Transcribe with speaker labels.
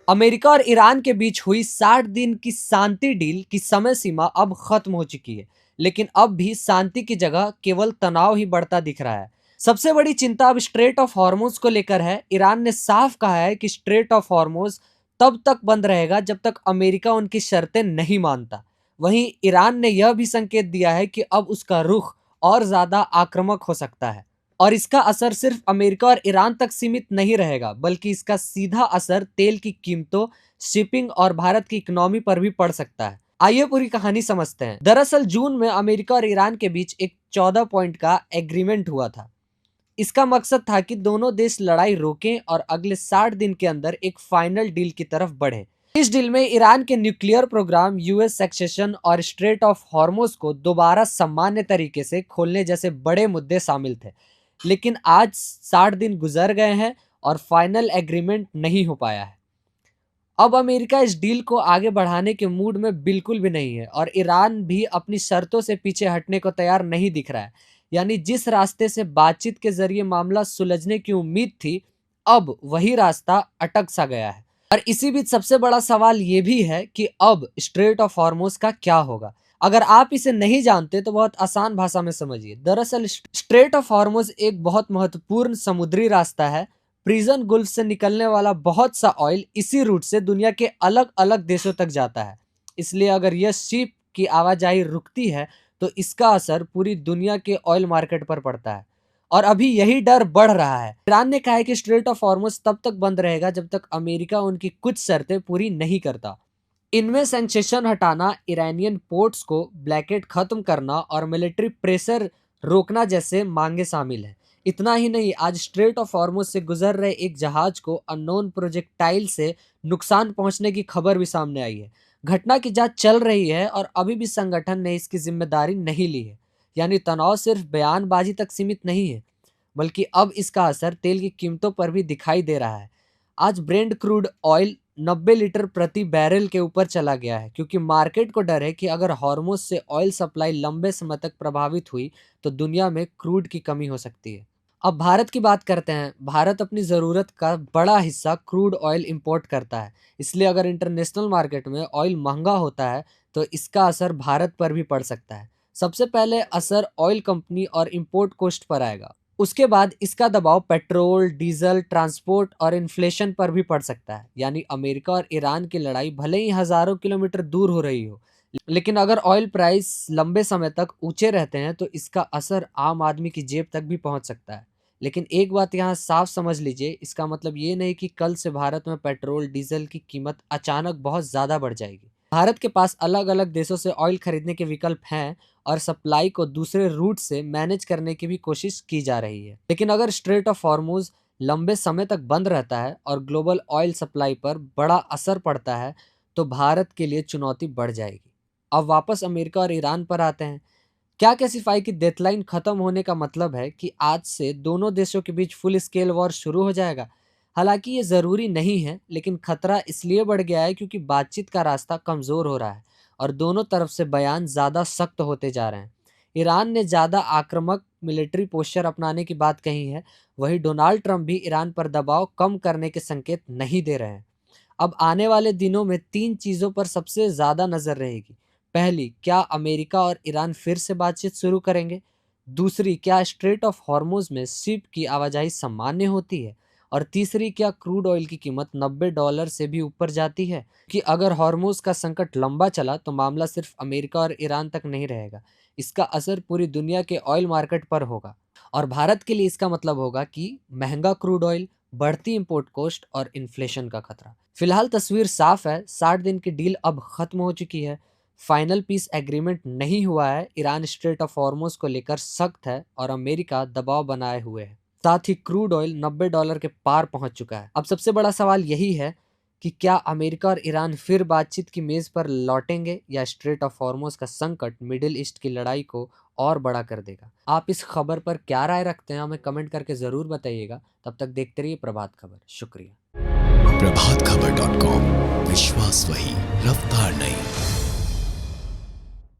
Speaker 1: America और Iran के बीच हुई 60 दिन की शांति डील की समय सीमा अब खत्म हो चुकी है, लेकिन अब भी शांति की जगह केवल तनाव ही बढ़ता दिख रहा है। सबसे बड़ी चिंता अब स्ट्रेट ऑफ हॉर्मुज को लेकर है। ईरान ने साफ कहा है कि स्ट्रेट ऑफ हॉर्मुज तब तक बंद रहेगा जब तक अमेरिका उनकी शर्तें नहीं मानता। वहीं ईरान ने यह भी संकेत दिया है कि अब उसका रुख और ज्यादा आक्रामक हो सकता है और इसका असर सिर्फ अमेरिका और ईरान तक सीमित नहीं रहेगा, बल्कि इसका सीधा असर तेल की कीमतों, शिपिंग और भारत की इकोनॉमी पर भी पड़ सकता है। आइए पूरी कहानी समझते हैं। दरअसल जून में अमेरिका और ईरान के बीच एक 14 पॉइंट का एग्रीमेंट हुआ था। इसका मकसद था कि दोनों देश लड़ाई रोकें और अगले 60 दिन के अंदर एक फाइनल डील की तरफ बढ़े। इस डील में ईरान के न्यूक्लियर प्रोग्राम, यूएस सक्सेशन और स्ट्रेट ऑफ हॉर्मुज को दोबारा सामान्य तरीके से खोलने जैसे बड़े मुद्दे शामिल थे। लेकिन आज 60 दिन गुजर गए हैं और फाइनल एग्रीमेंट नहीं हो पाया है। अब अमेरिका इस डील को आगे बढ़ाने के मूड में बिल्कुल भी नहीं है और ईरान भी अपनी शर्तों से पीछे हटने को तैयार नहीं दिख रहा है। यानी जिस रास्ते से बातचीत के जरिए मामला सुलझने की उम्मीद थी, अब वही रास्ता अटक सा गया है। और इसी बीच सबसे बड़ा सवाल ये भी है कि अब स्ट्रेट ऑफ हॉर्मुज का क्या होगा। अगर आप इसे नहीं जानते तो बहुत आसान भाषा में समझिए। दरअसल स्ट्रेट ऑफ हॉर्मुज एक बहुत महत्वपूर्ण समुद्री रास्ता है। प्रिजन गुल्फ से निकलने वाला बहुत सा ऑयल इसी रूट से दुनिया के अलग अलग देशों तक जाता है। इसलिए अगर यह शिप की आवाजाही रुकती है तो इसका असर पूरी दुनिया के ऑयल मार्केट पर पड़ता है और अभी यही डर बढ़ रहा है। ईरान ने कहा है कि स्ट्रेट ऑफ हॉर्मुज तब तक बंद रहेगा जब तक अमेरिका उनकी कुछ शर्तें पूरी नहीं करता। इनमें सेंसेशन हटाना, ईरानियन पोर्ट्स को ब्लैकेट खत्म करना और मिलिट्री प्रेशर रोकना जैसे मांगे शामिल हैं। इतना ही नहीं, आज स्ट्रेट ऑफ हॉर्मुज से गुजर रहे एक जहाज को अननोन प्रोजेक्टाइल से नुकसान पहुंचने की खबर भी सामने आई है। घटना की जांच चल रही है और अभी भी संगठन ने इसकी जिम्मेदारी नहीं ली है। यानी तनाव सिर्फ बयानबाजी तक सीमित नहीं है, बल्कि अब इसका असर तेल की कीमतों पर भी दिखाई दे रहा है। आज ब्रेंट क्रूड ऑयल 90 लीटर प्रति बैरल के ऊपर चला गया है, क्योंकि मार्केट को डर है कि अगर हॉर्मुज से ऑयल सप्लाई लंबे समय तक प्रभावित हुई तो दुनिया में क्रूड की कमी हो सकती है। अब भारत की बात करते हैं। भारत अपनी ज़रूरत का बड़ा हिस्सा क्रूड ऑयल इंपोर्ट करता है। इसलिए अगर इंटरनेशनल मार्केट में ऑयल महंगा होता है तो इसका असर भारत पर भी पड़ सकता है। सबसे पहले असर ऑयल कंपनी और इंपोर्ट कॉस्ट पर आएगा। उसके बाद इसका दबाव पेट्रोल, डीजल, ट्रांसपोर्ट और इन्फ्लेशन पर भी पड़ सकता है। यानी अमेरिका और ईरान की लड़ाई भले ही हजारों किलोमीटर दूर हो रही हो, लेकिन अगर ऑयल प्राइस लंबे समय तक ऊंचे रहते हैं तो इसका असर आम आदमी की जेब तक भी पहुंच सकता है। लेकिन एक बात यहाँ साफ समझ लीजिए, इसका मतलब ये नहीं कि कल से भारत में पेट्रोल, डीजल की कीमत अचानक बहुत ज़्यादा बढ़ जाएगी। भारत के पास अलग अलग देशों से ऑयल खरीदने के विकल्प हैं और सप्लाई को दूसरे रूट से मैनेज करने की भी कोशिश की जा रही है। लेकिन अगर स्ट्रेट ऑफ हॉर्मुज लंबे समय तक बंद रहता है और ग्लोबल ऑयल सप्लाई पर बड़ा असर पड़ता है तो भारत के लिए चुनौती बढ़ जाएगी। अब वापस अमेरिका और ईरान पर आते हैं। क्या कैसिफाई की डेडलाइन खत्म होने का मतलब है कि आज से दोनों देशों के बीच फुल स्केल वॉर शुरू हो जाएगा? हालांकि ये ज़रूरी नहीं है, लेकिन खतरा इसलिए बढ़ गया है क्योंकि बातचीत का रास्ता कमज़ोर हो रहा है और दोनों तरफ से बयान ज़्यादा सख्त होते जा रहे हैं। ईरान ने ज़्यादा आक्रामक मिलिट्री पोस्चर अपनाने की बात कही है, वहीं डोनाल्ड ट्रंप भी ईरान पर दबाव कम करने के संकेत नहीं दे रहे हैं। अब आने वाले दिनों में 3 चीज़ों पर सबसे ज़्यादा नज़र रहेगी। पहली, क्या अमेरिका और ईरान फिर से बातचीत शुरू करेंगे? दूसरी, क्या स्ट्रेट ऑफ हॉर्मुज में शिप की आवाजाही सामान्य होती है? और तीसरी, क्या क्रूड ऑयल की कीमत $90 से भी ऊपर जाती है? कि अगर हॉर्मुज का संकट लंबा चला तो मामला सिर्फ अमेरिका और ईरान तक नहीं रहेगा, इसका असर पूरी दुनिया के ऑयल मार्केट पर होगा। और भारत के लिए इसका मतलब होगा कि महंगा क्रूड ऑयल, बढ़ती इंपोर्ट कॉस्ट और इन्फ्लेशन का खतरा। फिलहाल तस्वीर साफ है, 60 दिन की डील अब खत्म हो चुकी है। फाइनल पीस एग्रीमेंट नहीं हुआ है। ईरान स्ट्रेट ऑफ हॉर्मुज को लेकर सख्त है और अमेरिका दबाव बनाए हुए है। साथ ही क्रूड ऑयल $90 के पार पहुंच चुका है। अब सबसे बड़ा सवाल यही है कि क्या अमेरिका और ईरान फिर बातचीत की मेज पर लौटेंगे या स्ट्रेट ऑफ हॉर्मुज का संकट मिडिल ईस्ट की लड़ाई को और बड़ा कर देगा। आप इस खबर पर क्या राय रखते हैं, हमें कमेंट करके जरूर बताइएगा। तब तक देखते रहिए प्रभात खबर। शुक्रिया।
Speaker 2: प्रभात खबर .com, विश्वास वही, रफ्तार नहीं।